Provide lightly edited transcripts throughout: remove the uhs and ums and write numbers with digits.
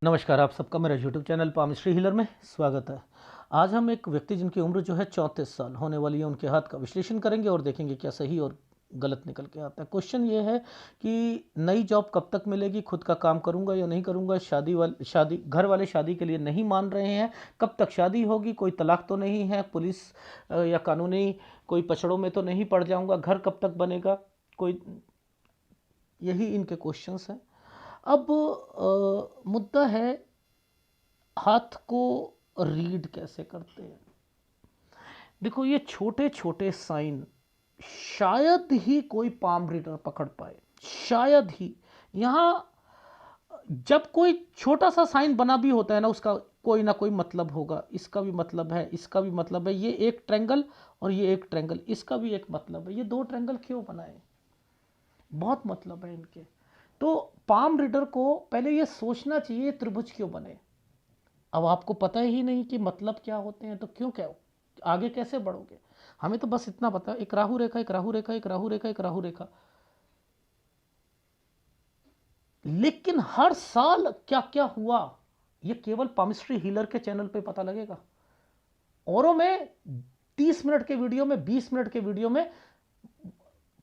नमस्कार, आप सबका मेरा यूट्यूब चैनल पामिस्ट्री हीलर में स्वागत है। आज हम एक व्यक्ति जिनकी उम्र जो है 34 साल होने वाली है, उनके हाथ का विश्लेषण करेंगे और देखेंगे क्या सही और गलत निकल के आता है। क्वेश्चन ये है कि नई जॉब कब तक मिलेगी, खुद का काम करूंगा या नहीं करूंगा, शादी घर वाले शादी के लिए नहीं मान रहे हैं, कब तक शादी होगी, कोई तलाक तो नहीं है, पुलिस या कानूनी कोई पछड़ों में तो नहीं पड़ जाऊंगा, घर कब तक बनेगा, कोई यही इनके क्वेश्चंस हैं। अब मुद्दा है हाथ को रीड कैसे करते हैं। देखो, ये छोटे छोटे साइन शायद ही कोई पाम रीडर पकड़ पाए, शायद ही। यहां जब कोई छोटा सा साइन बना भी होता है ना, उसका कोई ना कोई मतलब होगा। इसका भी मतलब है, इसका भी मतलब है, ये एक ट्रायंगल और ये एक ट्रायंगल, इसका भी एक मतलब है। ये दो ट्रायंगल क्यों बनाए, बहुत मतलब है इनके। तो पाम रीडर को पहले ये सोचना चाहिए त्रिभुज क्यों बने। अब आपको पता ही नहीं कि मतलब क्या होते हैं, तो क्यों क्या आगे कैसे बढ़ोगे। हमें तो बस इतना पता है, एक राहु रेखा, एक राहु रेखा, एक राहु रेखा, एक राहु रेखा। लेकिन हर साल क्या क्या हुआ, ये केवल पामिस्ट्री हीलर के चैनल पे पता लगेगा। औरों में 30 मिनट के वीडियो में, 20 मिनट के वीडियो में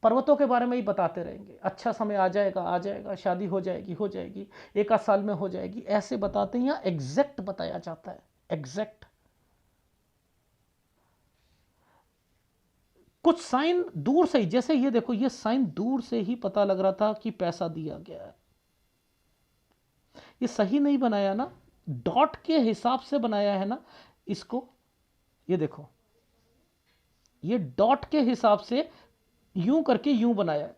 पर्वतों के बारे में ही बताते रहेंगे। अच्छा समय आ जाएगा, आ जाएगा, शादी हो जाएगी, हो जाएगी, एक आध साल में हो जाएगी, ऐसे बताते हैं। यहां एग्जैक्ट बताया जाता है, एग्जैक्ट। कुछ साइन दूर से ही, जैसे ये देखो, ये साइन दूर से ही पता लग रहा था कि पैसा दिया गया है। ये सही नहीं बनाया ना, डॉट के हिसाब से बनाया है ना इसको। ये देखो, ये डॉट के हिसाब से यूं करके यूं बनाया है।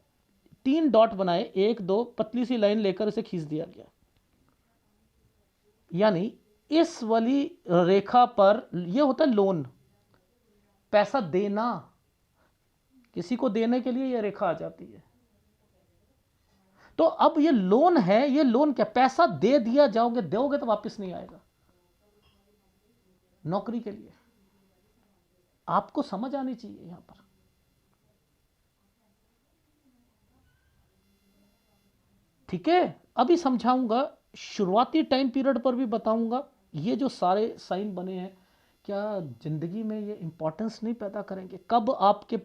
3 डॉट बनाए, 1 2 पतली सी लाइन लेकर इसे खींच दिया गया। यानी इस वाली रेखा पर ये होता है लोन, पैसा देना। किसी को देने के लिए ये रेखा आ जाती है। तो अब ये लोन है, ये लोन क्या, पैसा दे दिया, जाओगे दोगे तो वापस नहीं आएगा। नौकरी के लिए आपको समझ आनी चाहिए यहां पर। ठीक है, अभी समझाऊंगा, शुरुआती टाइम पीरियड पर भी बताऊंगा। ये जो सारे साइन बने हैं, क्या जिंदगी में ये इंपॉर्टेंस नहीं पैदा करेंगे। कब आपके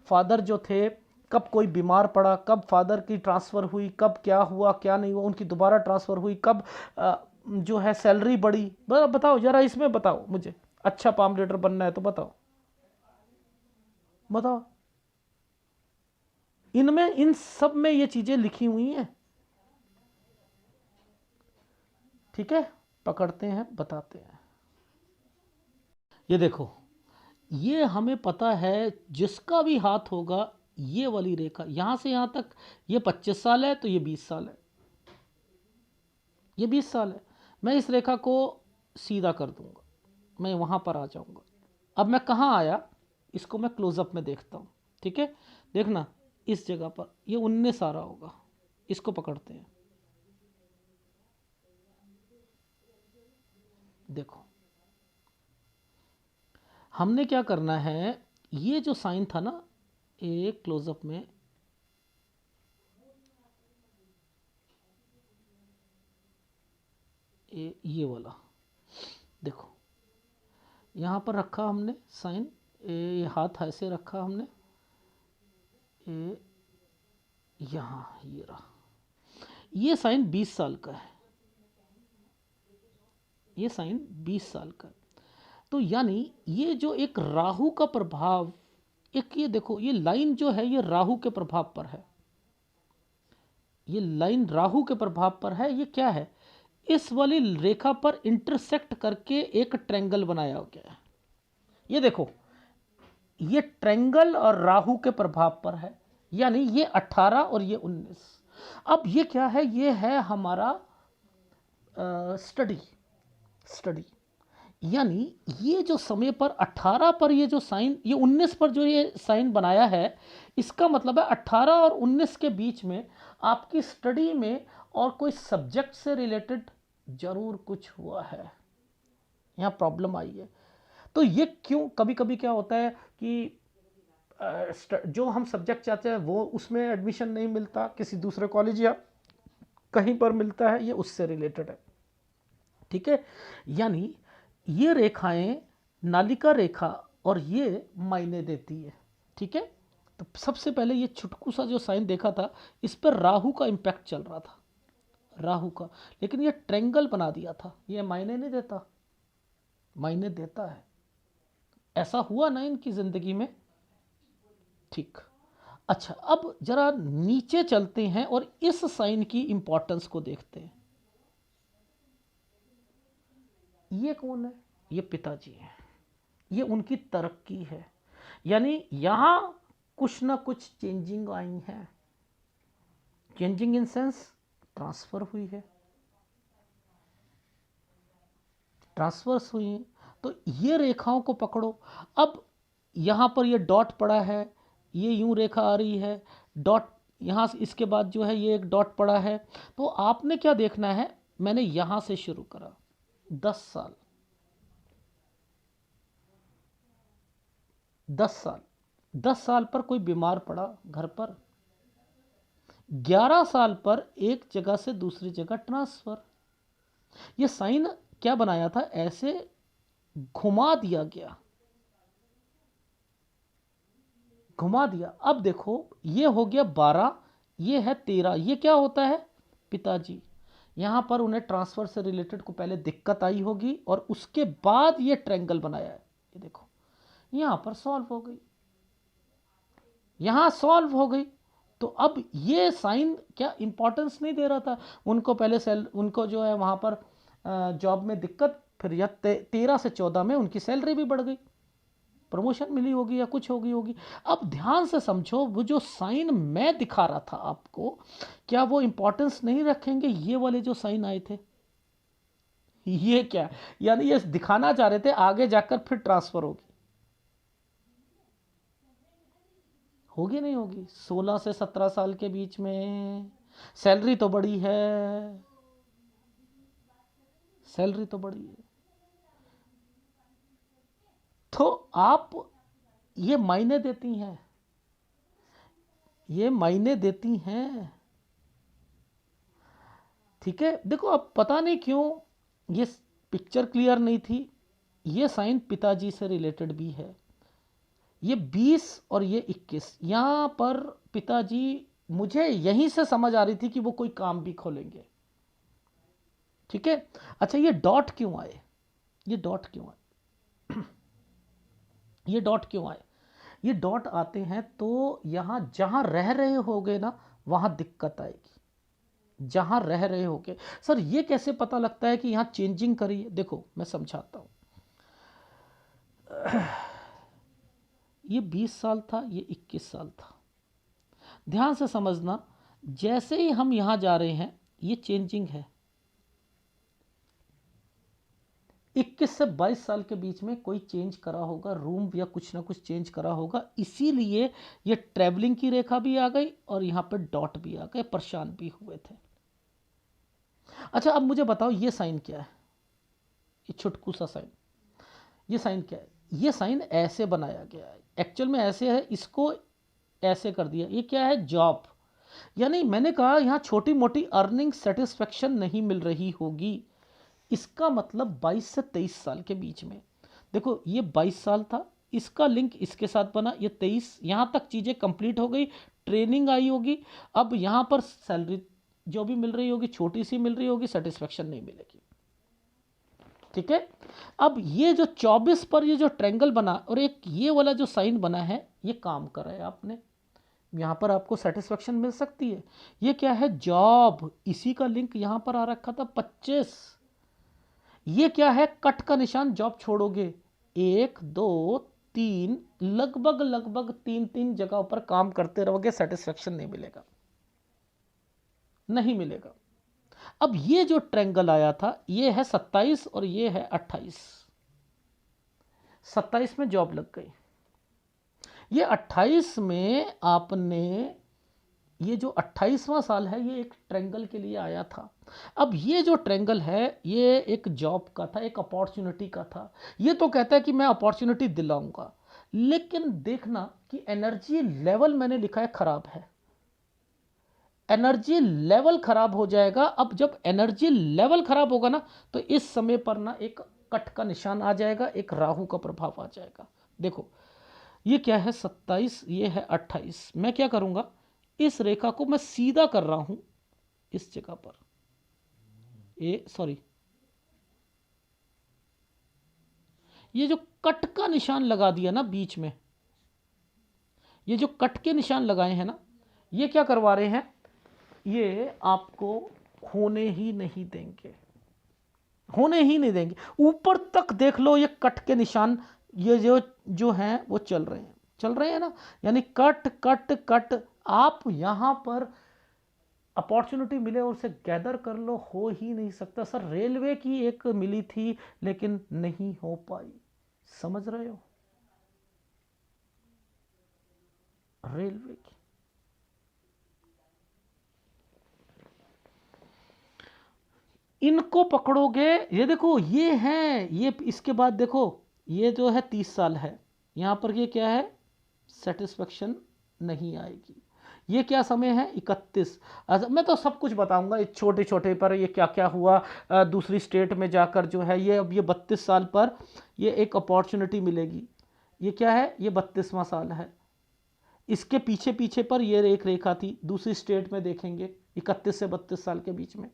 फादर जो थे, कब कोई बीमार पड़ा, कब फादर की ट्रांसफ़र हुई, कब क्या हुआ क्या नहीं हुआ, उनकी दोबारा ट्रांसफ़र हुई, कब जो है सैलरी बढ़ी। बताओ जरा, इसमें बताओ मुझे। अच्छा पाम लीडर बनना है तो बताओ, बताओ। इनमें, इन सब में ये चीज़ें लिखी हुई हैं। ठीक है, पकड़ते हैं, बताते हैं। ये देखो, ये हमें पता है, जिसका भी हाथ होगा, ये वाली रेखा यहां से यहां तक, ये 25 साल है तो ये 20 साल है, ये 20 साल है। मैं इस रेखा को सीधा कर दूंगा, मैं वहां पर आ जाऊंगा। अब मैं कहाँ आया, इसको मैं क्लोजअप में देखता हूँ। ठीक है, देखना इस जगह पर ये 19 आ रहा होगा। इसको पकड़ते हैं, देखो हमने क्या करना है। ये जो साइन था ना, एक क्लोजअप में, ये वाला देखो, यहाँ पर रखा हमने साइन, ये हाथ ऐसे रखा हमने, ये यहाँ ये रहा। ये साइन 20 साल का है, ये साइन 20 साल का है। तो यानी ये जो एक राहु का प्रभाव, एक ये देखो, ये लाइन जो है ये राहु के प्रभाव पर है, ये लाइन राहु के प्रभाव पर है। ये क्या है, इस वाली रेखा पर इंटरसेक्ट करके एक ट्रायंगल बनाया गया है। ये देखो, ये ट्रायंगल और राहु के प्रभाव पर है, यानी ये 18 और ये 19। अब ये क्या है, ये है हमारा स्टडी, स्टडी। यानी ये जो समय पर 18 पर ये जो साइन, ये 19 पर जो ये साइन बनाया है, इसका मतलब है 18 और 19 के बीच में आपकी स्टडी में और कोई सब्जेक्ट से रिलेटेड जरूर कुछ हुआ है, यहाँ प्रॉब्लम आई है। तो ये क्यों, कभी कभी क्या होता है कि जो हम सब्जेक्ट चाहते हैं वो उसमें एडमिशन नहीं मिलता, किसी दूसरे कॉलेज या कहीं पर मिलता है, ये उससे रिलेटेड है। ठीक है, यानी ये रेखाएं, नालिका रेखा और ये मायने देती है। ठीक है, तो सबसे पहले ये छुटकू सा जो साइन देखा था, इस पर राहु का इम्पैक्ट चल रहा था, राहु का, लेकिन ये ट्रेंगल बना दिया था। ये मायने नहीं देता, मायने देता है। ऐसा हुआ ना इनकी जिंदगी में। ठीक, अच्छा, अब जरा नीचे चलते हैं और इस साइन की इंपॉर्टेंस को देखते हैं। ये कौन है? ये पिताजी हैं, ये उनकी तरक्की है, यानी यहां कुछ ना कुछ चेंजिंग आई है। चेंजिंग इन सेंस ट्रांसफर हुई है, ट्रांसफर्स हुई हैं। तो ये रेखाओं को पकड़ो। अब यहाँ पर ये डॉट पड़ा है, ये यूं रेखा आ रही है, डॉट यहाँ से, इसके बाद जो है ये एक डॉट पड़ा है। तो आपने क्या देखना है, मैंने यहाँ से शुरू करा, 10 साल, 10 साल, 10 साल पर कोई बीमार पड़ा घर पर, 11 साल पर एक जगह से दूसरी जगह ट्रांसफर। ये साइन क्या बनाया था, ऐसे घुमा दिया गया, घुमा दिया। अब देखो ये हो गया 12, ये है 13। ये क्या होता है, पिताजी। यहां पर उन्हें ट्रांसफर से रिलेटेड को पहले दिक्कत आई होगी और उसके बाद ये ट्रायंगल बनाया है। ये देखो यहां पर सॉल्व हो गई, यहां सॉल्व हो गई। तो अब ये साइन क्या इंपॉर्टेंस नहीं दे रहा था उनको, पहले उनको जो है वहां पर जॉब में दिक्कत, फिर यह 13 से 14 में उनकी सैलरी भी बढ़ गई, प्रमोशन मिली होगी या कुछ होगी होगी। अब ध्यान से समझो, वो जो साइन मैं दिखा रहा था आपको, क्या वो इंपॉर्टेंस नहीं रखेंगे ये वाले जो साइन आए थे? ये क्या, यानी ये दिखाना चाह रहे थे आगे जाकर फिर ट्रांसफर होगी, होगी नहीं होगी। 16 से 17 साल के बीच में सैलरी तो बड़ी है, सैलरी तो बड़ी है। तो आप, ये मायने देती हैं, ये मायने देती हैं। ठीक है, देखो अब पता नहीं क्यों ये पिक्चर क्लियर नहीं थी। ये साइन पिताजी से रिलेटेड भी है, ये 20 और ये 21। यहां पर पिताजी, मुझे यहीं से समझ आ रही थी कि वो कोई काम भी खोलेंगे। ठीक है, अच्छा ये डॉट क्यों आए, ये डॉट क्यों आए, ये डॉट क्यों आए? ये डॉट आते हैं तो यहां जहां रह रहे होगे ना, वहां दिक्कत आएगी, जहां रह रहे होगे। सर ये कैसे पता लगता है कि यहां चेंजिंग करी है? देखो मैं समझाता हूं। ये 20 साल था, ये 21 साल था। ध्यान से समझना, जैसे ही हम यहां जा रहे हैं ये चेंजिंग है। 21 से 22 साल के बीच में कोई चेंज करा होगा, रूम या कुछ ना कुछ चेंज करा होगा, इसीलिए ये ट्रैवलिंग की रेखा भी आ गई और यहां पे डॉट भी आ गए, परेशान भी हुए थे। अच्छा अब मुझे बताओ ये साइन क्या है, ये छुटकू सा साइन, ये साइन क्या है? ये साइन ऐसे बनाया गया है, एक्चुअल में ऐसे है, इसको ऐसे कर दिया। ये क्या है, जॉब। यानी मैंने कहा यहां छोटी मोटी अर्निंग सेटिस्फेक्शन नहीं मिल रही होगी, इसका मतलब 22 से 23 साल के बीच में। देखो ये 22 साल था, इसका लिंक इसके साथ बना, ये 23, यहां तक चीजें कंप्लीट हो गई, ट्रेनिंग आई होगी। अब यहां पर सैलरी जो भी मिल रही होगी छोटी सी मिल रही होगी, सेटिस्फेक्शन नहीं मिलेगी। ठीक है, अब ये जो 24 पर ये जो ट्रायंगल बना और एक ये वाला जो साइन बना है, ये काम कर रहा है आपने, यहां पर आपको सेटिस्फेक्शन मिल सकती है। ये क्या है, जॉब, इसी का लिंक यहां पर आ रखा था 25। ये क्या है, कट का निशान, जॉब छोड़ोगे, 1 2 3, लगभग लगभग 3 जगहों पर काम करते रहोगे, सेटिस्फेक्शन नहीं मिलेगा, नहीं मिलेगा। अब ये जो ट्रायंगल आया था, ये है 27 और ये है 28। 27 में जॉब लग गई, ये 28 में आपने, ये जो 28वां साल है ये एक ट्रायंगल के लिए आया था। अब ये जो ट्रायंगल है ये एक जॉब का था, एक अपॉर्चुनिटी का था। ये तो कहता है कि मैं अपॉर्चुनिटी दिलाऊंगा, लेकिन देखना कि एनर्जी लेवल मैंने लिखा है खराब है, एनर्जी लेवल खराब हो जाएगा। अब जब एनर्जी लेवल खराब होगा ना, तो इस समय पर ना एक कट का निशान आ जाएगा, एक राहु का प्रभाव आ जाएगा। देखो ये क्या है 27, ये है 28। मैं क्या करूंगा, इस रेखा को मैं सीधा कर रहा हूं इस जगह पर, ये सॉरी, ये जो कट का निशान लगा दिया ना बीच में, ये जो कट के निशान लगाए हैं ना, ये क्या करवा रहे हैं, ये आपको होने ही नहीं देंगे, होने ही नहीं देंगे। ऊपर तक देख लो, ये कट के निशान ये जो जो हैं वो चल रहे हैं ना, यानी कट कट कट। आप यहां पर अपॉर्चुनिटी मिले और उसे गैदर कर लो, हो ही नहीं सकता। सर रेलवे की एक मिली थी लेकिन नहीं हो पाई, समझ रहे हो, रेलवे की। इनको पकड़ोगे, ये देखो ये है, ये इसके बाद देखो ये जो है 30 साल है, यहां पर ये क्या है, सेटिस्फेक्शन नहीं आएगी। ये क्या समय है 31। मैं तो सब कुछ बताऊंगा इस छोटे छोटे पर, ये क्या क्या हुआ दूसरी स्टेट में जाकर जो है, ये अब ये 32 साल पर ये एक अपॉर्चुनिटी मिलेगी। ये क्या है, ये 32वां साल है। इसके पीछे पीछे पर ये एक रेखा थी दूसरी स्टेट में, देखेंगे 31 से 32 साल के बीच में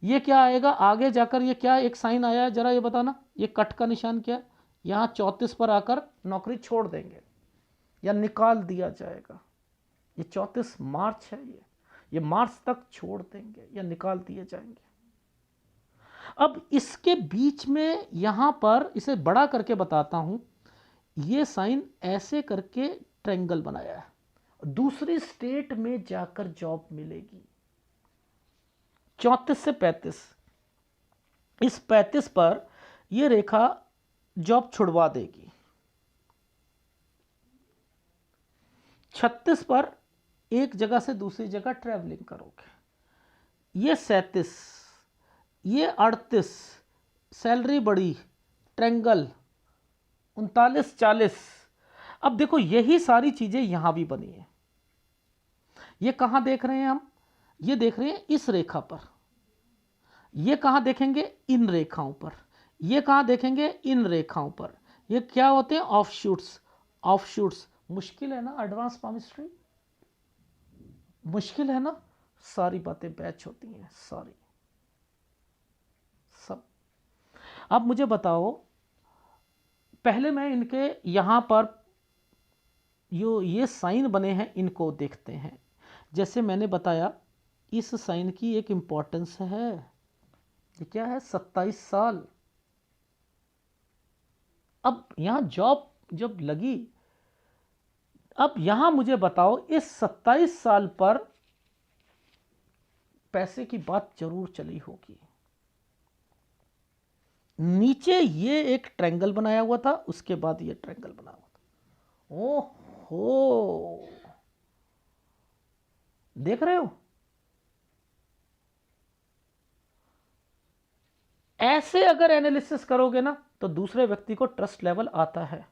ये क्या आएगा आगे जाकर, ये क्या एक साइन आया है जरा ये बताना, ये कट का निशान क्या, यहाँ 34 पर आकर नौकरी छोड़ देंगे या निकाल दिया जाएगा। ये 34 मार्च है, ये मार्च तक छोड़ देंगे या निकाल दिए जाएंगे। अब इसके बीच में यहां पर इसे बड़ा करके बताता हूं, ये साइन ऐसे करके ट्रायंगल बनाया है, दूसरी स्टेट में जाकर जॉब मिलेगी। 34 से 35, इस 35 पर यह रेखा जॉब छुड़वा देगी। 36 पर एक जगह से दूसरी जगह ट्रैवलिंग करोगे। ये 37, ये 38, सैलरी बढ़ी, ट्रैंगल 39 40। अब देखो यही सारी चीजें यहां भी बनी है। ये कहां देख रहे हैं हम, ये देख रहे हैं इस रेखा पर। ये कहां देखेंगे, इन रेखाओं पर। ये कहां देखेंगे, इन रेखाओं पर। ये क्या होते हैं, ऑफशूट्स। ऑफशूट्स मुश्किल है ना, एडवांस पामिस्ट्री मुश्किल है ना, सारी बातें बैच होती हैं सारी सब। अब मुझे बताओ, पहले मैं इनके यहां पर ये साइन बने हैं इनको देखते हैं। जैसे मैंने बताया इस साइन की एक इंपॉर्टेंस है, ये क्या है 27 साल। अब यहां जॉब जब लगी, अब यहां मुझे बताओ इस 27 साल पर पैसे की बात जरूर चली होगी। नीचे ये एक ट्रायंगल बनाया हुआ था, उसके बाद ये ट्रायंगल बना हुआ था। ओहो, देख रहे हो, ऐसे अगर एनालिसिस करोगे ना तो दूसरे व्यक्ति को ट्रस्ट लेवल आता है।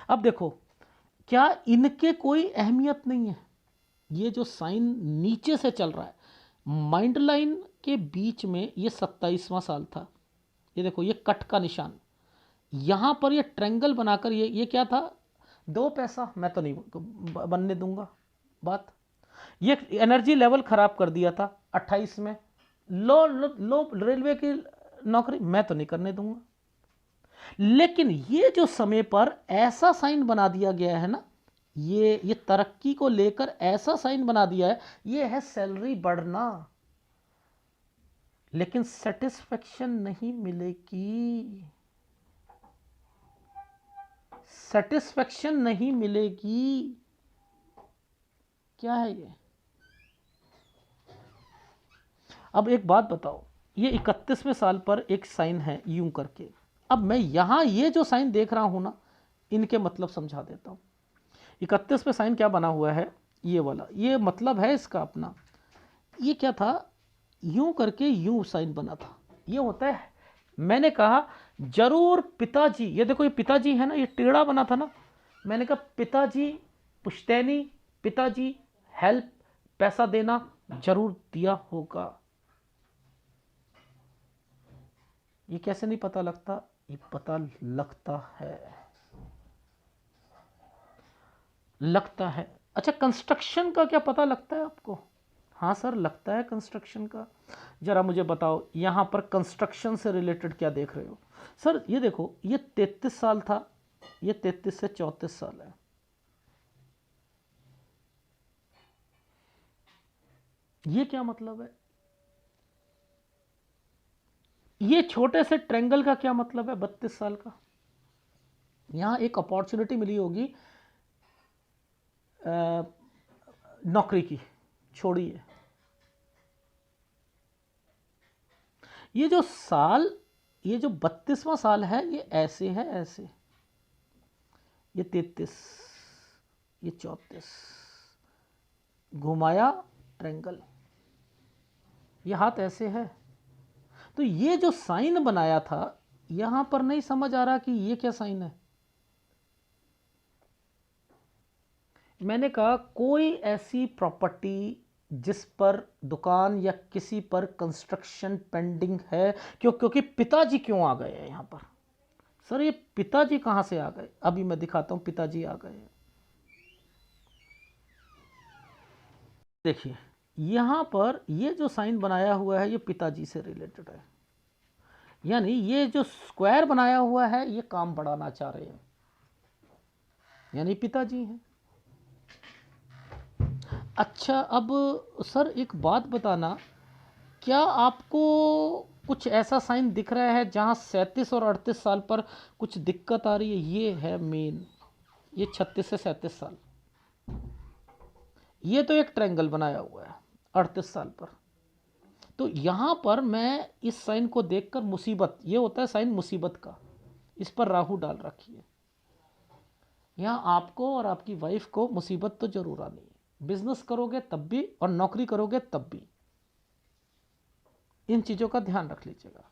अब देखो क्या इनके कोई अहमियत नहीं है, ये जो साइन नीचे से चल रहा है माइंड लाइन के बीच में, ये 27वां साल था। ये देखो ये कट का निशान, यहां पर ये ट्रायंगल बनाकर ये क्या था, 2 पैसा मैं तो नहीं बनने दूंगा बात। ये एनर्जी लेवल खराब कर दिया था 28 में, लो लो, लो रेलवे की नौकरी मैं तो नहीं करने दूंगा। लेकिन ये जो समय पर ऐसा साइन बना दिया गया है ना, ये तरक्की को लेकर ऐसा साइन बना दिया है, ये है सैलरी बढ़ना, लेकिन सेटिस्फेक्शन नहीं मिलेगी, सेटिस्फेक्शन नहीं मिलेगी। क्या है ये, अब एक बात बताओ, ये 31वें साल पर एक साइन है यूं करके। अब मैं यहां ये जो साइन देख रहा हूं ना, इनके मतलब समझा देता हूं। 31 पे साइन क्या बना हुआ है, ये वाला, ये मतलब है इसका अपना। ये क्या था, यूं करके यूं साइन बना था, ये होता है। मैंने कहा जरूर पिताजी, ये देखो ये पिताजी है ना, ये टेढ़ा बना था ना, मैंने कहा पिताजी पुश्तैनी, पिताजी हेल्प, पैसा देना जरूर दिया होगा। ये कैसे नहीं पता लगता? ये पता लगता है, लगता है। अच्छा, कंस्ट्रक्शन का क्या पता लगता है आपको? हाँ सर, लगता है कंस्ट्रक्शन का। जरा मुझे बताओ, यहां पर कंस्ट्रक्शन से रिलेटेड क्या देख रहे हो? सर ये देखो, ये 33 साल था, ये 33 से 34 साल है। ये क्या मतलब है? ये छोटे से ट्रेंगल का क्या मतलब है 32 साल का? यहां एक अपॉर्चुनिटी मिली होगी नौकरी की, छोड़िए। ये जो साल, ये जो 32वां साल है, ये ऐसे है, ऐसे। ये 33, ये 34, घुमाया ट्रेंगल, ये हाथ ऐसे है। तो ये जो साइन बनाया था, यहां पर नहीं समझ आ रहा कि ये क्या साइन है। मैंने कहा कोई ऐसी प्रॉपर्टी जिस पर दुकान या किसी पर कंस्ट्रक्शन पेंडिंग है, क्योंकि पिताजी क्यों आ गए हैं यहां पर? सर ये पिताजी कहां से आ गए? अभी मैं दिखाता हूं, पिताजी आ गए हैं। देखिए यहां पर ये जो साइन बनाया हुआ है, ये पिताजी से रिलेटेड है। यानी ये जो स्क्वायर बनाया हुआ है, ये काम बढ़ाना चाह रहे हैं, यानी पिताजी हैं। अच्छा, अब सर एक बात बताना, क्या आपको कुछ ऐसा साइन दिख रहा है जहां 37 और 38 साल पर कुछ दिक्कत आ रही है? ये है मेन, ये 36 से 37 साल। ये तो एक ट्रायंगल बनाया हुआ है 38 साल पर। तो यहां पर मैं इस साइन को देखकर मुसीबत, ये होता है साइन मुसीबत का, इस पर राहु डाल रखी है। यहां आपको और आपकी वाइफ को मुसीबत तो जरूर आनी है। बिजनेस करोगे तब भी और नौकरी करोगे तब भी, इन चीजों का ध्यान रख लीजिएगा।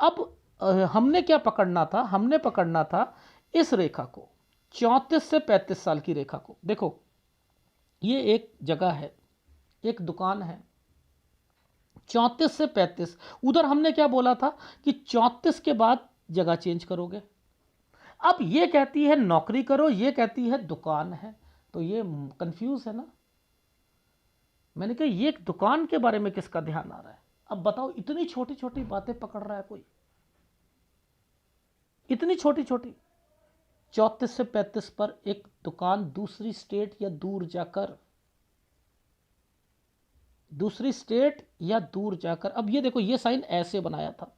अब हमने क्या पकड़ना था? हमने पकड़ना था इस रेखा को, 34 से 35 साल की रेखा को। देखो ये एक जगह है, एक दुकान है, 34 से 35। उधर हमने क्या बोला था कि 34 के बाद जगह चेंज करोगे। अब ये कहती है नौकरी करो, ये कहती है दुकान है, तो ये कंफ्यूज है ना। मैंने कहा ये एक दुकान के बारे में किसका ध्यान आ रहा है? अब बताओ, इतनी छोटी छोटी बातें पकड़ रहा है कोई, इतनी छोटी छोटी। 34 से 35 पर एक दुकान दूसरी स्टेट या दूर जाकर, दूसरी स्टेट या दूर जाकर। अब ये देखो, ये साइन ऐसे बनाया था।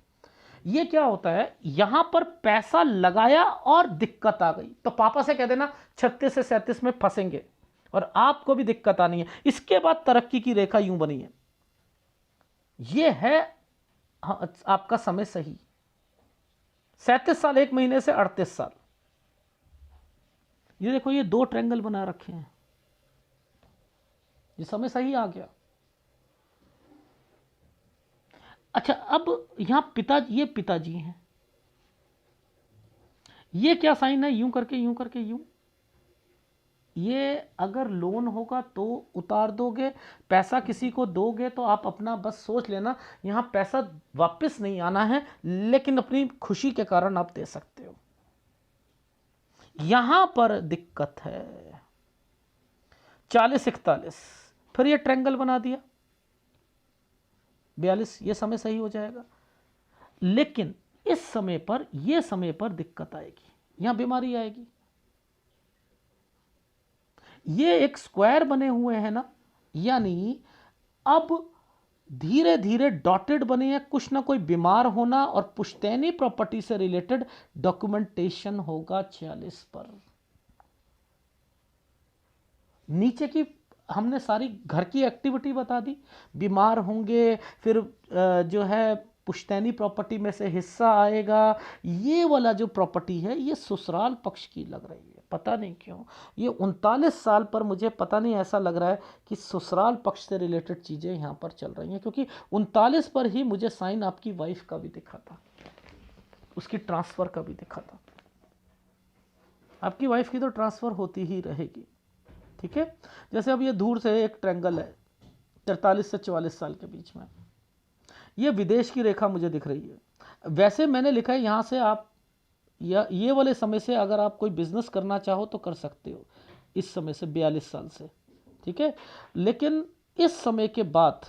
ये क्या होता है, यहां पर पैसा लगाया और दिक्कत आ गई, तो पापा से कह देना 36 से 37 में फंसेंगे और आपको भी दिक्कत आनी है। इसके बाद तरक्की की रेखा यूं बनी है। ये है आपका समय सही, 37 साल 1 महीने से 38 साल। ये देखो, ये 2 ट्रायंगल बना रखे हैं, ये समय सही आ गया। अच्छा, अब यहां पिताजी, ये पिताजी हैं। ये क्या साइन है? यूं करके यूं करके यूं। ये अगर लोन होगा तो उतार दोगे, पैसा किसी को दोगे तो आप अपना बस सोच लेना, यहां पैसा वापस नहीं आना है, लेकिन अपनी खुशी के कारण आप दे सकते हो। यहां पर दिक्कत है 40-41, फिर ये ट्रायंगल बना दिया 42, ये समय सही हो जाएगा। लेकिन इस समय पर, ये समय पर दिक्कत आएगी, यहां बीमारी आएगी। ये एक स्क्वायर बने हुए हैं ना, यानी अब धीरे धीरे डॉटेड बने हैं, कुछ ना कोई बीमार होना और पुश्तैनी प्रॉपर्टी से रिलेटेड डॉक्यूमेंटेशन होगा 46 पर। नीचे की हमने सारी घर की एक्टिविटी बता दी, बीमार होंगे, फिर जो है पुश्तैनी प्रॉपर्टी में से हिस्सा आएगा। ये वाला जो प्रॉपर्टी है, ये ससुराल पक्ष की लग रही है, पता नहीं क्यों। ये 39 साल पर मुझे पता नहीं, ऐसा लग रहा है कि ससुराल पक्ष से रिलेटेड चीज़ें यहाँ पर चल रही हैं, क्योंकि 39 पर ही मुझे साइन आपकी वाइफ का भी दिखा था, उसकी ट्रांसफ़र का भी दिखा था। आपकी वाइफ की तो ट्रांसफ़र होती ही रहेगी, ठीक है। जैसे अब ये दूर से एक ट्रायंगल है 43 से 44 साल के बीच में, ये विदेश की रेखा मुझे दिख रही है। वैसे मैंने लिखा है यहाँ से आप या ये वाले समय से अगर आप कोई बिजनेस करना चाहो तो कर सकते हो, इस समय से 42 साल से, ठीक है। लेकिन इस समय के बाद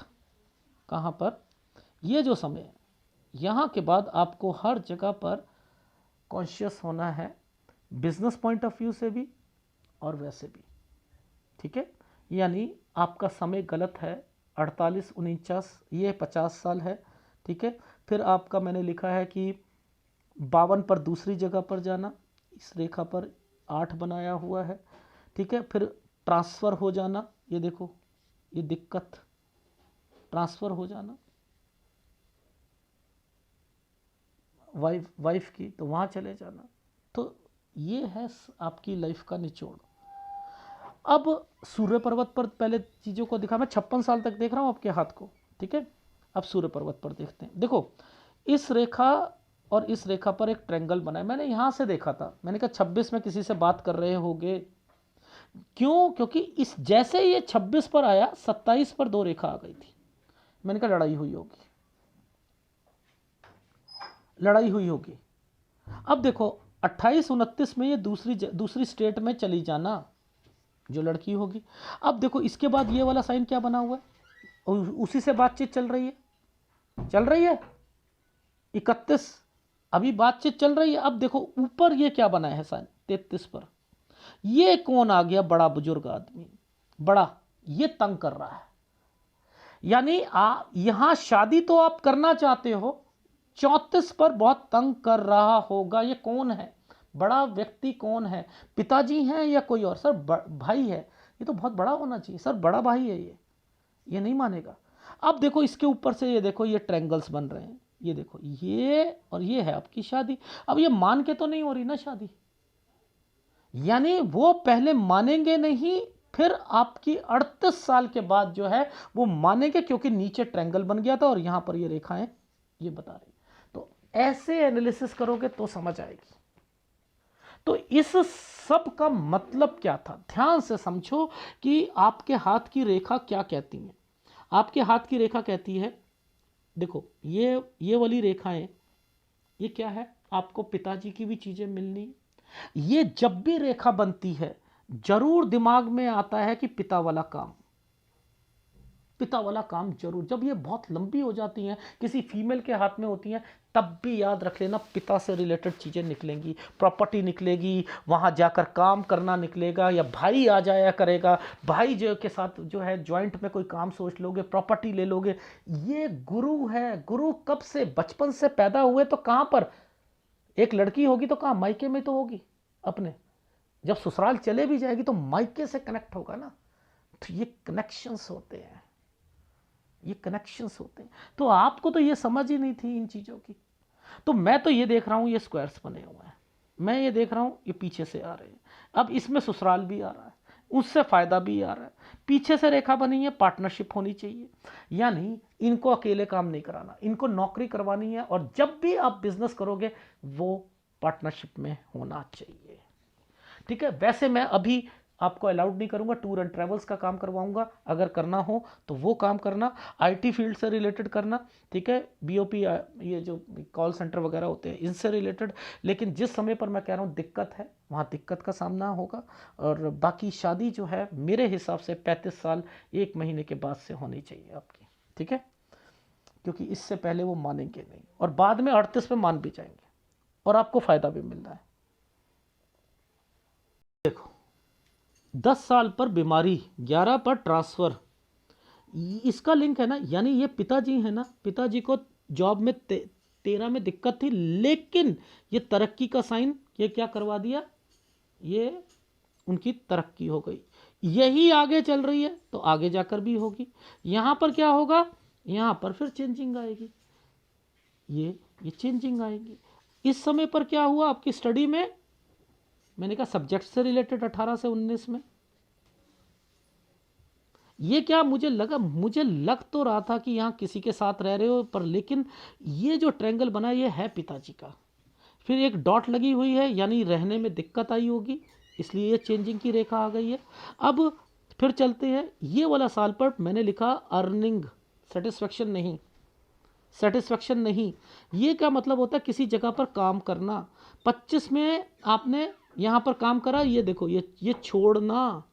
कहाँ पर, ये जो समय है यहाँ के बाद आपको हर जगह पर कॉन्शियस होना है, बिजनेस पॉइंट ऑफ व्यू से भी और वैसे भी, ठीक है। यानी आपका समय गलत है, 48 49 ये 50 साल है, ठीक है। फिर आपका मैंने लिखा है कि 52 पर दूसरी जगह पर जाना, इस रेखा पर 8 बनाया हुआ है, ठीक है। फिर ट्रांसफ़र हो जाना, ये देखो ये दिक्कत, ट्रांसफ़र हो जाना वाइफ की, तो वहाँ चले जाना। तो ये है आपकी लाइफ का निचोड़। अब सूर्य पर्वत पर पहले चीज़ों को दिखा, मैं 56 साल तक देख रहा हूँ आपके हाथ को, ठीक है। अब सूर्य पर्वत पर देखते हैं। देखो इस रेखा और इस रेखा पर एक ट्रायंगल बना है, मैंने यहाँ से देखा था, मैंने कहा 26 में किसी से बात कर रहे होगे, क्यों, क्योंकि इस जैसे ये 26 पर आया 27 पर 2 रेखा आ गई थी, मैंने कहा लड़ाई हुई होगी, लड़ाई हुई होगी। अब देखो 28 29 में ये दूसरी स्टेट में चली जाना जो लड़की होगी। अब देखो इसके बाद ये वाला साइन क्या बना हुआ है, और उसी से बातचीत चल रही है 31, अभी बातचीत चल रही है। अब देखो ऊपर ये क्या बना है साइन 33 पर, ये कौन आ गया, बड़ा बुजुर्ग आदमी, बड़ा, ये तंग कर रहा है। यानी यहां शादी तो आप करना चाहते हो, 34 पर बहुत तंग कर रहा होगा। ये कौन है, बड़ा व्यक्ति कौन है, पिताजी हैं या कोई और, सर भाई है, ये तो बहुत बड़ा होना चाहिए सर, बड़ा भाई है ये नहीं मानेगा। अब देखो इसके ऊपर से ये देखो ये ट्रायंगल्स बन रहे हैं, ये देखो ये और ये है आपकी शादी। अब ये मान के तो नहीं हो रही ना शादी, यानी वो पहले मानेंगे नहीं, फिर आपकी 38 साल के बाद जो है वो मानेंगे, क्योंकि नीचे ट्रायंगल बन गया था और यहां पर ये रेखाएं ये बता रही। तो ऐसे एनालिसिस करोगे तो समझ आएगी। तो इस सब का मतलब क्या था, ध्यान से समझो कि आपके हाथ की रेखा क्या कहती है। आपके हाथ की रेखा कहती है, देखो ये वाली रेखाएं, ये क्या है, आपको पिताजी की भी चीजें मिलनी। ये जब भी रेखा बनती है जरूर दिमाग में आता है कि पिता वाला काम जरूर। जब ये बहुत लंबी हो जाती हैं, किसी फीमेल के हाथ में होती हैं, तब भी याद रख लेना पिता से रिलेटेड चीज़ें निकलेंगी, प्रॉपर्टी निकलेगी, वहाँ जाकर काम करना निकलेगा, या भाई आ जाया करेगा, भाई जो के साथ जो है जॉइंट में कोई काम सोच लोगे, प्रॉपर्टी ले लोगे। ये गुरु है, गुरु कब से, बचपन से पैदा हुए तो कहाँ पर, एक लड़की होगी तो कहाँ, मायके में तो होगी अपने, जब ससुराल चले भी जाएगी तो मायके से कनेक्ट होगा ना। तो ये कनेक्शंस होते हैं, तो आपको तो ये समझ ही नहीं थी इन चीज़ों की। तो मैं तो ये देख रहा हूँ ये स्क्वायर्स बने हुए हैं, मैं ये देख रहा हूँ ये पीछे से आ रहे हैं, अब इसमें ससुराल भी आ रहा है, उससे फ़ायदा भी आ रहा है, पीछे से रेखा बनी है, पार्टनरशिप होनी चाहिए। यानी इनको अकेले काम नहीं कराना, इनको नौकरी करवानी है, और जब भी आप बिजनेस करोगे वो पार्टनरशिप में होना चाहिए, ठीक है। वैसे मैं अभी आपको अलाउड नहीं करूंगा, टूर एंड ट्रैवल्स का काम करवाऊंगा, अगर करना हो तो वो काम करना, आईटी फील्ड से रिलेटेड करना, ठीक है, बीओपी ये जो कॉल सेंटर वगैरह होते हैं इनसे रिलेटेड। लेकिन जिस समय पर मैं कह रहा हूँ दिक्कत है, वहाँ दिक्कत का सामना होगा। और बाकी शादी जो है मेरे हिसाब से 35 साल 1 महीने के बाद से होनी चाहिए आपकी, ठीक है, क्योंकि इससे पहले वो मानेंगे नहीं, और बाद में 38 में मान भी जाएंगे और आपको फ़ायदा भी मिल रहा है। देखो 10 साल पर बीमारी, 11 पर ट्रांसफ़र, इसका लिंक है ना। यानी ये पिताजी है ना, पिताजी को जॉब में 13 में दिक्कत थी, लेकिन ये तरक्की का साइन, ये क्या करवा दिया, ये उनकी तरक्की हो गई। यही आगे चल रही है तो आगे जाकर भी होगी। यहाँ पर क्या होगा, यहाँ पर फिर चेंजिंग आएगी, ये चेंजिंग आएगी। इस समय पर क्या हुआ आपकी स्टडी में, मैंने कहा सब्जेक्ट से रिलेटेड 18 से 19 में, ये क्या मुझे लग तो रहा था कि यहाँ किसी के साथ रह रहे हो, पर लेकिन ये जो ट्रायंगल बना ये है पिताजी का, फिर एक डॉट लगी हुई है, यानी रहने में दिक्कत आई होगी, इसलिए ये चेंजिंग की रेखा आ गई है। अब फिर चलते हैं, ये वाला साल पर मैंने लिखा अर्निंग, सेटिस्फेक्शन नहीं, सेटिस्फेक्शन नहीं। ये क्या मतलब होता है, किसी जगह पर काम करना। 25 में आपने यहाँ पर काम करा, ये देखो ये छोड़ना।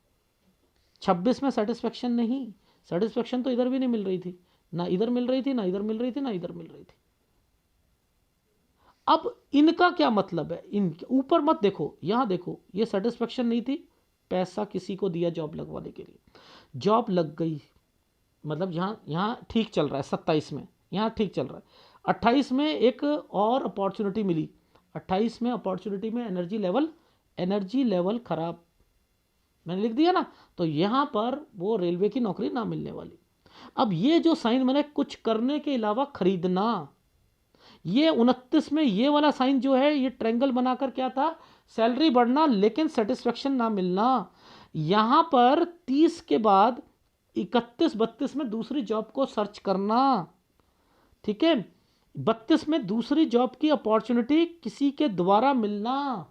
26 में सेटिस्फेक्शन नहीं, सेटिस्फेक्शन तो इधर भी नहीं मिल रही थी, ना इधर मिल रही थी, ना इधर मिल रही थी, ना इधर मिल रही थी। अब इनका क्या मतलब है, इनके ऊपर मत देखो, यहां देखो, ये सेटिस्फेक्शन नहीं थी, पैसा किसी को दिया जॉब लगवाने के लिए, जॉब लग गई, मतलब यहाँ ठीक चल रहा है। 27 में यहाँ ठीक चल रहा है। 28 में एक और अपॉर्चुनिटी मिली, 28 में अपॉर्चुनिटी में एनर्जी लेवल खराब, मैंने लिख दिया ना, तो यहाँ पर वो रेलवे की नौकरी ना मिलने वाली। अब ये जो साइन मैंने कुछ करने के अलावा खरीदना, ये 29 में ये वाला साइन जो है, ये ट्रायंगल बनाकर क्या था, सैलरी बढ़ना लेकिन सेटिस्फेक्शन ना मिलना। यहां पर 30 के बाद 31-32 में दूसरी जॉब को सर्च करना, ठीक है। 32 में दूसरी जॉब की अपॉर्चुनिटी किसी के द्वारा मिलना,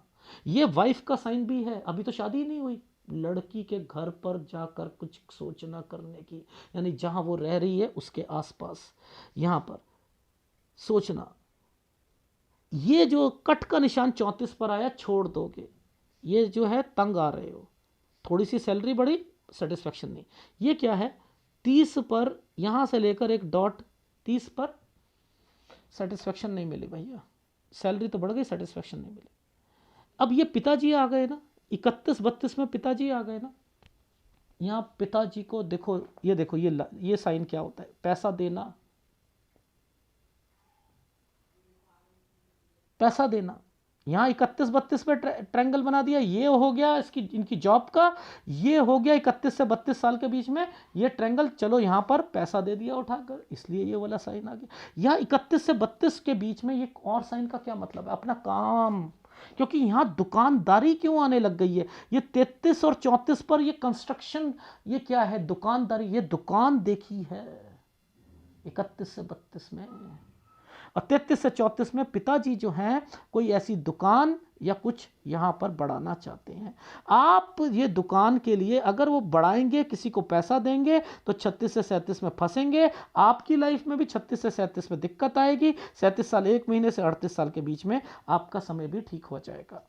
ये वाइफ का साइन भी है। अभी तो शादी नहीं हुई, लड़की के घर पर जाकर कुछ सोचना करने की, यानी जहां वो रह रही है उसके आसपास यहां पर सोचना। ये जो कट का निशान 34 पर आया, छोड़ दोगे, ये जो है तंग आ रहे हो, थोड़ी सी सैलरी बढ़ी, सेटिस्फेक्शन नहीं। ये क्या है, 30 पर यहां से लेकर एक डॉट, 30 पर सेटिस्फेक्शन नहीं मिली भैया, सैलरी तो बढ़ गई, सेटिस्फेक्शन नहीं मिली। अब ये पिताजी आ गए ना, 31-32 में पिताजी आ गए ना। यहाँ पिताजी को देखो, ये देखो, ये साइन क्या होता है, पैसा देना, पैसा देना। यहाँ 31-32 में ट्रायंगल बना दिया, ये हो गया इसकी इनकी जॉब का, ये हो गया 31 से 32 साल के बीच में ये ट्रायंगल। चलो यहाँ पर पैसा दे दिया उठाकर, इसलिए ये वाला साइन आ गया। यहाँ 31 से 32 के बीच में ये और साइन का क्या मतलब है, अपना काम, क्योंकि यहाँ दुकानदारी क्यों आने लग गई है। ये 33 और 34 पर ये कंस्ट्रक्शन, ये क्या है, दुकानदारी, ये दुकान देखी है 31 से 32 में। और 33 से 34 में पिताजी जो हैं कोई ऐसी दुकान या कुछ यहाँ पर बढ़ाना चाहते हैं। आप ये दुकान के लिए अगर वो बढ़ाएंगे, किसी को पैसा देंगे, तो 36 से 37 में फंसेंगे। आपकी लाइफ में भी 36 से 37 में दिक्कत आएगी। 37 साल 1 महीने से 38 साल के बीच में आपका समय भी ठीक हो जाएगा,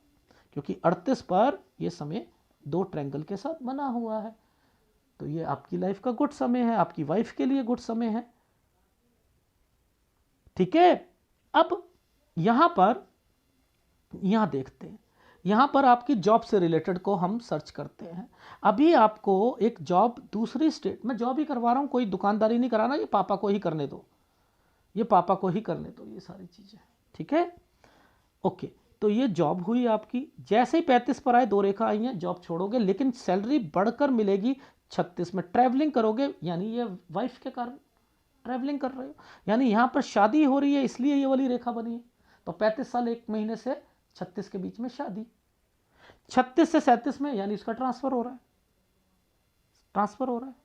क्योंकि 38 पर यह समय 2 ट्रायंगल के साथ बना हुआ है। तो ये आपकी लाइफ का गुड समय है, आपकी वाइफ के लिए गुड समय है, ठीक है। अब यहां पर यहां देखते हैं, यहां पर आपकी जॉब से रिलेटेड को हम सर्च करते हैं। अभी आपको एक जॉब दूसरी स्टेट में, जॉब ही करवा रहा हूं, कोई दुकानदारी नहीं कराना, ये पापा को ही करने दो, ये पापा को ही करने दो, ये सारी चीजें, ठीक है। ओके, तो ये जॉब हुई आपकी। जैसे ही 35 पर आए, 2 रेखा आई हैं, जॉब छोड़ोगे, लेकिन सैलरी बढ़कर मिलेगी 36 में। ट्रैवलिंग करोगे, यानी ये वाइफ के कारण ट्रैवलिंग कर रहे हो, यानी यहां पर शादी हो रही है, इसलिए ये वाली रेखा बनी है। तो 35 साल 1 महीने से 36 के बीच में शादी, 36 से 37 में यानी इसका ट्रांसफर हो रहा है, ट्रांसफर हो रहा है।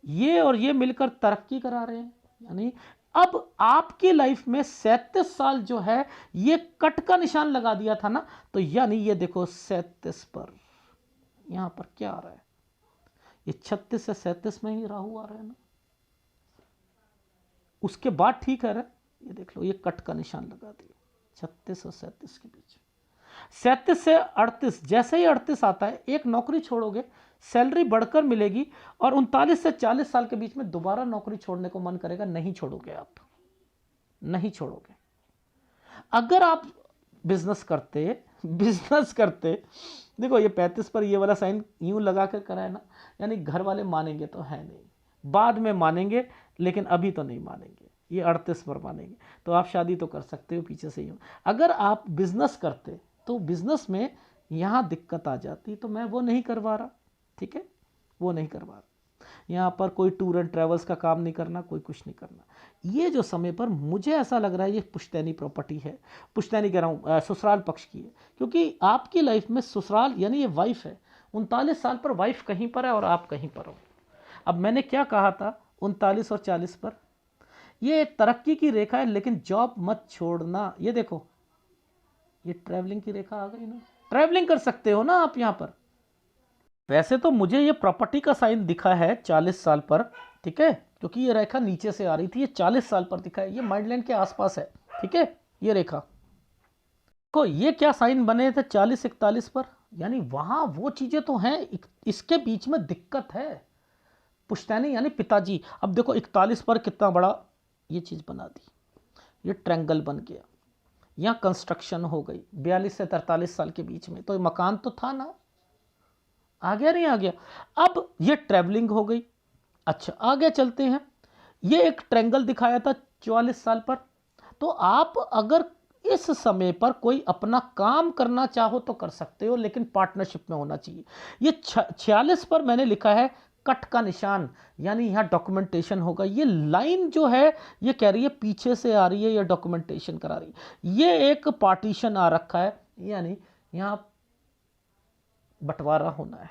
ये और ये मिलकर तरक्की करा रहे हैं। यानी अब आपकी लाइफ में 37 साल जो है, ये कट का निशान लगा दिया था ना, तो यानी ये देखो 37 पर यहां पर क्या आ रहा है, ये 36 से 37 में ही राहु आ रहा है ना। उसके बाद ठीक है, ये देख लो, ये कट का निशान लगा दिया 36 और 37 के बीच। 37 से 38, जैसे ही 38 आता है, एक नौकरी छोड़ोगे, सैलरी बढ़कर मिलेगी, और 39 से 40 साल के बीच में दोबारा नौकरी छोड़ने को मन करेगा, नहीं छोड़ोगे, आप नहीं छोड़ोगे। अगर आप बिजनेस करते, देखो ये 35 पर ये वाला साइन यूं लगा कर करा है ना, यानी घर वाले मानेंगे तो है नहीं, बाद में मानेंगे, लेकिन अभी तो नहीं मानेंगे, ये 38 पर मानेंगे। तो आप शादी तो कर सकते हो पीछे से यूं। अगर आप बिजनेस करते तो बिजनेस में यहाँ दिक्कत आ जाती, तो मैं वो नहीं करवा रहा, ठीक है, वो नहीं करवा रहा। यहाँ पर कोई टूर एंड ट्रैवल्स का काम नहीं करना, कोई कुछ नहीं करना। ये जो समय पर मुझे ऐसा लग रहा है, ये पुश्तैनी प्रॉपर्टी है, पुश्तैनी कह रहा हूँ, ससुराल पक्ष की है, क्योंकि आपकी लाइफ में ससुराल यानी ये वाइफ है। 39 साल पर वाइफ कहीं पर है और आप कहीं पर हो। अब मैंने क्या कहा था, 39 और 40 पर ये तरक्की की रेखा है, लेकिन जॉब मत छोड़ना। ये देखो, ये ट्रैवलिंग की रेखा आ गई ना, ट्रैवलिंग कर सकते हो ना आप यहाँ पर, वैसे तो मुझे ये प्रॉपर्टी का साइन दिखा है 40 साल पर, ठीक है, क्योंकि ये रेखा नीचे से आ रही थी, ये 40 साल पर दिखा है, ये माइंडलैंड के आसपास है, ठीक है, ये रेखा को ये क्या साइन बने थे 40-41 पर, यानी वहां वो चीजें तो हैं, इसके बीच में दिक्कत है। पुश्तैनी यानी पिताजी। अब देखो 41 पर कितना बड़ा ये चीज बना दी, ये ट्रैंगल बन गया, यहाँ कंस्ट्रक्शन हो गई 42 से 43 साल के बीच में, तो मकान तो था ना, आ गया नहीं आ गया। अब ये ट्रैवलिंग हो गई। अच्छा आगे चलते हैं, ये एक ट्रैंगल दिखाया था 44 साल पर, तो आप अगर इस समय पर कोई अपना काम करना चाहो तो कर सकते हो, लेकिन पार्टनरशिप में होना चाहिए। ये 46 पर मैंने लिखा है कट का निशान, यानी यहां डॉक्यूमेंटेशन होगा। ये लाइन जो है ये कह रही है पीछे से आ रही है, ये डॉक्यूमेंटेशन करा रही है। ये एक पार्टीशन आ रखा है, यानी यहां बंटवारा होना है।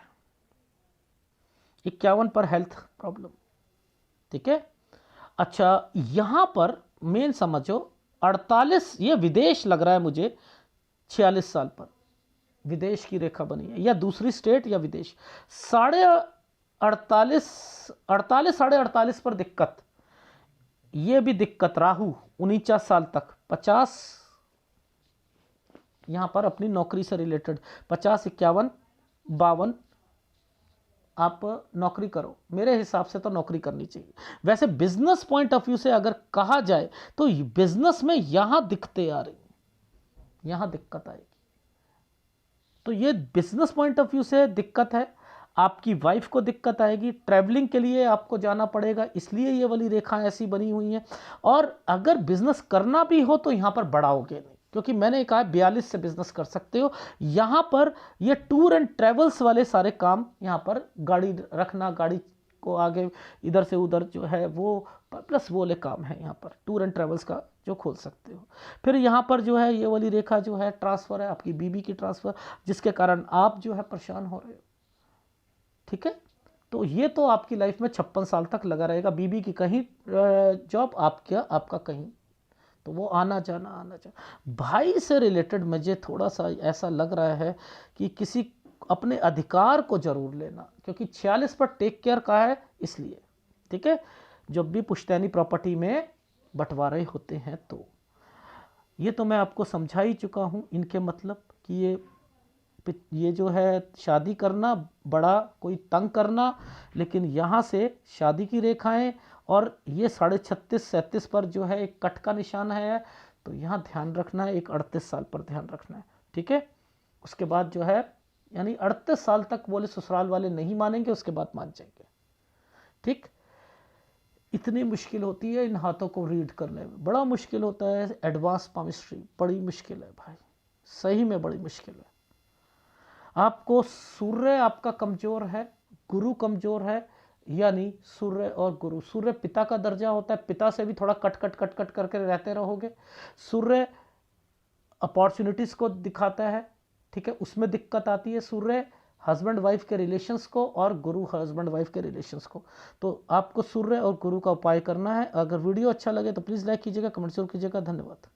51 पर हेल्थ प्रॉब्लम, ठीक है। अच्छा यहां पर मेन समझो 48, ये विदेश लग रहा है मुझे, 46 साल पर विदेश की रेखा बनी है, या दूसरी स्टेट या विदेश। 48 पर दिक्कत, ये भी दिक्कत। राहु 49 साल तक, 50 यहां पर अपनी नौकरी से रिलेटेड, 50, 51, 52 आप नौकरी करो, मेरे हिसाब से तो नौकरी करनी चाहिए। वैसे बिजनेस पॉइंट ऑफ व्यू से अगर कहा जाए तो बिजनेस में यहां दिक्कतें आ रही, यहां दिक्कत आएगी, तो ये बिजनेस पॉइंट ऑफ व्यू से दिक्कत है। आपकी वाइफ को दिक्कत आएगी, ट्रैवलिंग के लिए आपको जाना पड़ेगा, इसलिए ये वाली रेखा ऐसी बनी हुई है। और अगर बिजनेस करना भी हो तो यहां पर बढ़ाओगे नहीं, क्योंकि मैंने कहा 42 से बिजनेस कर सकते हो। यहां पर ये टूर एंड ट्रेवल्स वाले सारे काम, यहां पर गाड़ी रखना, गाड़ी को आगे इधर से उधर जो है वो प्लस वो वाले काम है, यहां पर टूर एंड ट्रेवल्स का जो खोल सकते हो। फिर यहां पर जो है ये वाली रेखा जो है ट्रांसफर है, आपकी बीबी की ट्रांसफर, जिसके कारण आप जो है परेशान हो रहे हो, ठीक है। तो ये तो आपकी लाइफ में 56 साल तक लगा रहेगा, बीबी की कहीं जॉब, आपका कहीं, तो वो आना जाना। भाई से रिलेटेड मुझे थोड़ा सा ऐसा लग रहा है कि किसी अपने अधिकार को जरूर लेना, क्योंकि 46 पर टेक केयर का है इसलिए, ठीक है। जब भी पुश्तैनी प्रॉपर्टी में बंटवारे होते हैं तो ये तो मैं आपको समझा ही चुका हूँ इनके मतलब कि ये जो है शादी करना बड़ा कोई तंग करना, लेकिन यहाँ से शादी की रेखाएं, और ये 36.5-37 पर जो है एक कट का निशान है, तो यहाँ ध्यान रखना है, एक 38 साल पर ध्यान रखना है, ठीक है। उसके बाद जो है यानी 38 साल तक बोले ससुराल वाले नहीं मानेंगे, उसके बाद मान जाएंगे, ठीक। इतनी मुश्किल होती है इन हाथों को रीड करने में, बड़ा मुश्किल होता है। एडवांस पामिस्ट्री बड़ी मुश्किल है भाई, सही में बड़ी मुश्किल है। आपको सूर्य आपका कमजोर है, गुरु कमजोर है, यानी सूर्य और गुरु, सूर्य पिता का दर्जा होता है, पिता से भी थोड़ा कट करके रहते रहोगे। सूर्य अपॉर्चुनिटीज को दिखाता है, ठीक है, उसमें दिक्कत आती है। सूर्य हस्बैंड वाइफ के रिलेशंस को, और गुरु हस्बैंड वाइफ के रिलेशंस को, तो आपको सूर्य और गुरु का उपाय करना है। अगर वीडियो अच्छा लगे तो प्लीज़ लाइक कीजिएगा, कमेंट जरूर कीजिएगा। धन्यवाद।